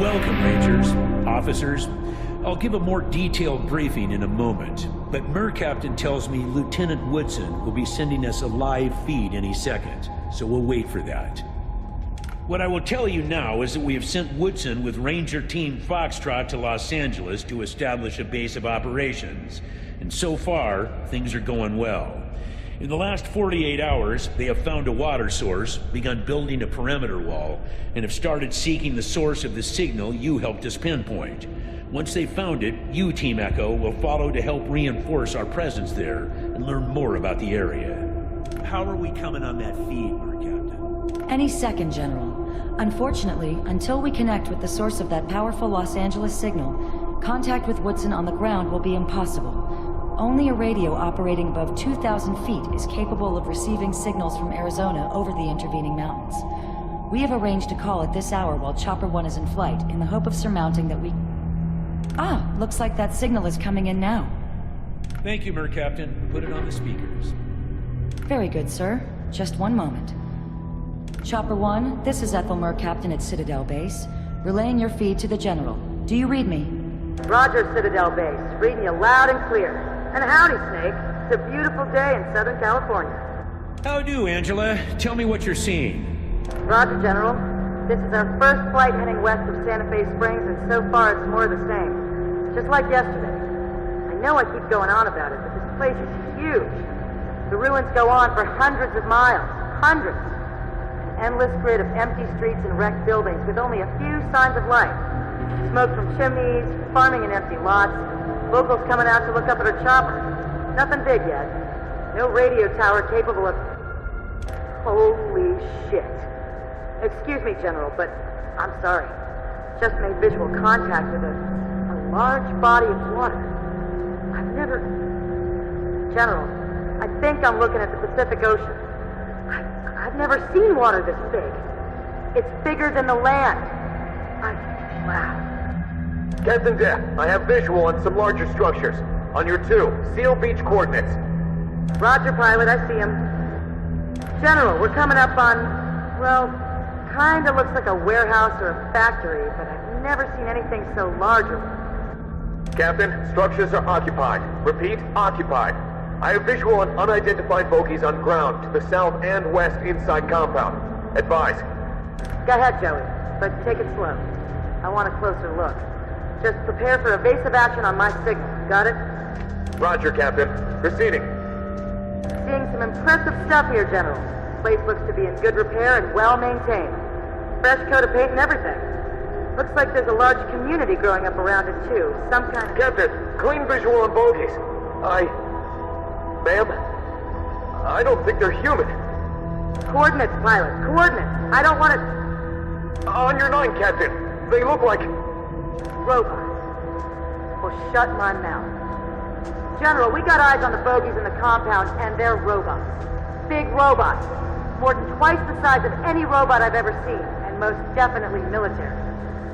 Welcome, Rangers, officers. I'll give a more detailed briefing in a moment, but Captain tells me Lieutenant Woodson will be sending us a live feed any second, so we'll wait for that. What I will tell you now is that we have sent Woodson with Ranger Team Foxtrot to Los Angeles to establish a base of operations, and so far, things are going well. In the last 48 hours, they have found a water source, begun building a perimeter wall, and have started seeking the source of the signal you helped us pinpoint. Once they've found it, you, Team Echo, will follow to help reinforce our presence there and learn more about the area. How are we coming on that feed, Captain? Any second, General. Unfortunately, until we connect with the source of that powerful Los Angeles signal, contact with Woodson on the ground will be impossible. Only a radio operating above 2,000 feet is capable of receiving signals from Arizona over the intervening mountains. We have arranged a call at this hour while Chopper 1 is in flight, in the hope of surmounting that we... Ah, looks like that signal is coming in now. Thank you, Captain. Put it on the speakers. Very good, sir. Just one moment. Chopper 1, this is Ethel Captain at Citadel Base, relaying your feed to the General. Do you read me? Roger, Citadel Base. Reading you loud and clear. And howdy, Snake. It's a beautiful day in Southern California. How do, Angela? Tell me what you're seeing. Roger, General. This is our first flight heading west of Santa Fe Springs, and so far it's more of the same. Just like yesterday. I know I keep going on about it, but this place is huge. The ruins go on for hundreds of miles. Hundreds. An endless grid of empty streets and wrecked buildings with only a few signs of life. Smoke from chimneys, farming in empty lots, locals coming out to look up at her chopper. Nothing big yet. No radio tower capable of... Holy shit. Excuse me, General, but I'm sorry. Just made visual contact with a large body of water. I've never... General, I think I'm looking at the Pacific Ocean. I've never seen water this big. It's bigger than the land. Wow. Captain Death, I have visual on some larger structures. On your 2, Seal Beach coordinates. Roger, pilot, I see him. General, we're coming up on, well, kinda looks like a warehouse or a factory, but I've never seen anything so large. Captain, structures are occupied. Repeat, occupied. I have visual on unidentified bogies on ground to the south and west inside compound. Advise. Go ahead, Joey, but take it slow. I want a closer look. Just prepare for evasive action on my signal. Got it? Roger, Captain. Proceeding. Seeing some impressive stuff here, General. Place looks to be in good repair and well maintained. Fresh coat of paint and everything. Looks like there's a large community growing up around it, too. Some kind of... Captain, clean visual on bogies. Ma'am, I don't think they're human. Coordinates, pilot. Coordinates. I don't want to... On your 9, Captain. They look like... robots. Well, shut my mouth. General, we got eyes on the bogies in the compound, and they're robots. Big robots. More than twice the size of any robot I've ever seen, and most definitely military.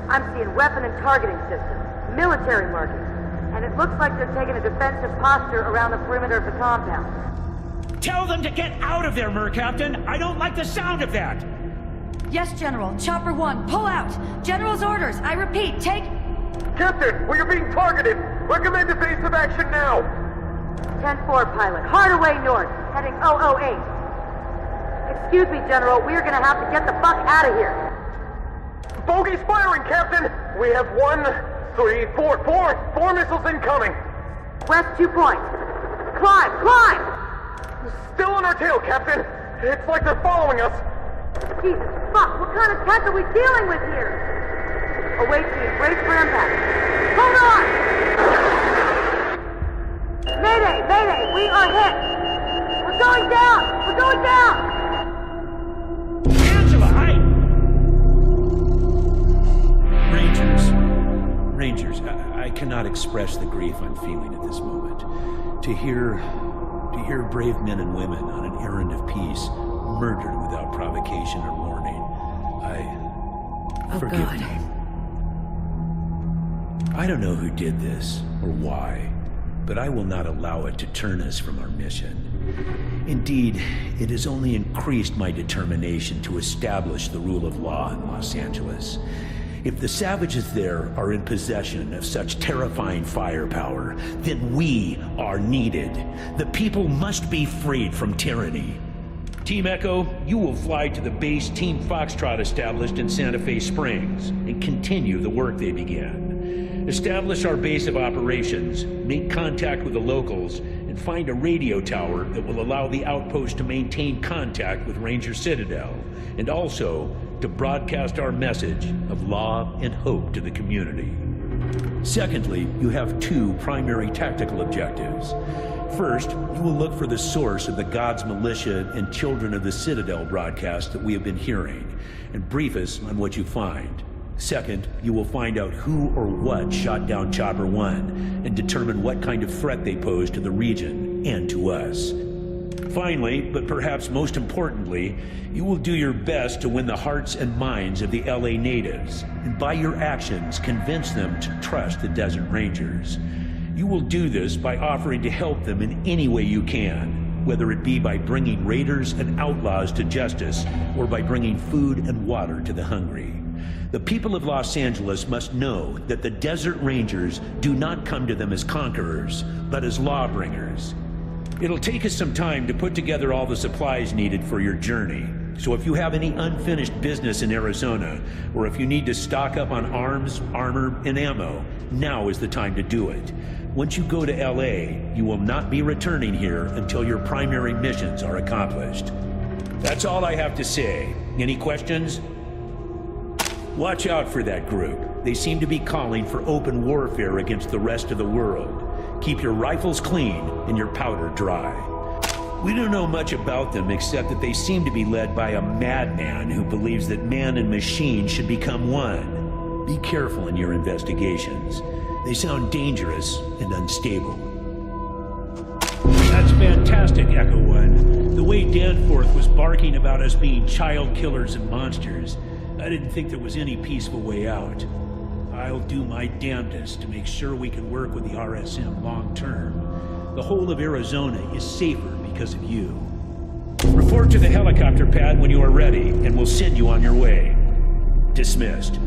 I'm seeing weapon and targeting systems, military markings, and it looks like they're taking a defensive posture around the perimeter of the compound. Tell them to get out of there, Captain! I don't like the sound of that! Yes, General. Chopper 1, pull out! General's orders! I repeat, take... Captain, we are being targeted! Recommend evasive action now! 10-4, pilot. Hard away north, heading 008. Excuse me, General. We're gonna have to get the fuck out of here. Bogey's firing, Captain! We have 1, 3, 4 missiles incoming! West 2 points. Climb! Still on our tail, Captain! It's like they're following us! Jesus fuck, what kind of tech are we dealing with here? Await team, brace for impact. Hold on! Mayday, we are hit! We're going down! Angela, Rangers, I cannot express the grief I'm feeling at this moment. To hear brave men and women on an errand of peace murdered without provocation or warning. Forgive God. me. I don't know who did this, or why, but I will not allow it to turn us from our mission. Indeed, it has only increased my determination to establish the rule of law in Los Angeles. If the savages there are in possession of such terrifying firepower, then we are needed. The people must be freed from tyranny. Team Echo, you will fly to the base Team Foxtrot established in Santa Fe Springs and continue the work they began. Establish our base of operations, make contact with the locals, and find a radio tower that will allow the outpost to maintain contact with Ranger Citadel, and also to broadcast our message of law and hope to the community. Secondly, you have two primary tactical objectives. First, you will look for the source of the Gods Militia and Children of the Citadel broadcast that we have been hearing, and brief us on what you find. Second, you will find out who or what shot down Chopper 1 and determine what kind of threat they pose to the region and to us. Finally, but perhaps most importantly, you will do your best to win the hearts and minds of the LA natives, and by your actions convince them to trust the Desert Rangers. You will do this by offering to help them in any way you can, whether it be by bringing raiders and outlaws to justice or by bringing food and water to the hungry. The people of Los Angeles must know that the Desert Rangers do not come to them as conquerors, but as lawbringers. It'll take us some time to put together all the supplies needed for your journey. So if you have any unfinished business in Arizona, or if you need to stock up on arms, armor, and ammo, now is the time to do it. Once you go to LA, you will not be returning here until your primary missions are accomplished. That's all I have to say. Any questions? Watch out for that group. They seem to be calling for open warfare against the rest of the world. Keep your rifles clean and your powder dry. We don't know much about them except that they seem to be led by a madman who believes that man and machine should become one. Be careful in your investigations. They sound dangerous and unstable. That's fantastic, Echo One. The way Danforth was barking about us being child killers and monsters, I didn't think there was any peaceful way out. I'll do my damnedest to make sure we can work with the RSM long term. The whole of Arizona is safer because of you. Report to the helicopter pad when you are ready, and we'll send you on your way. Dismissed.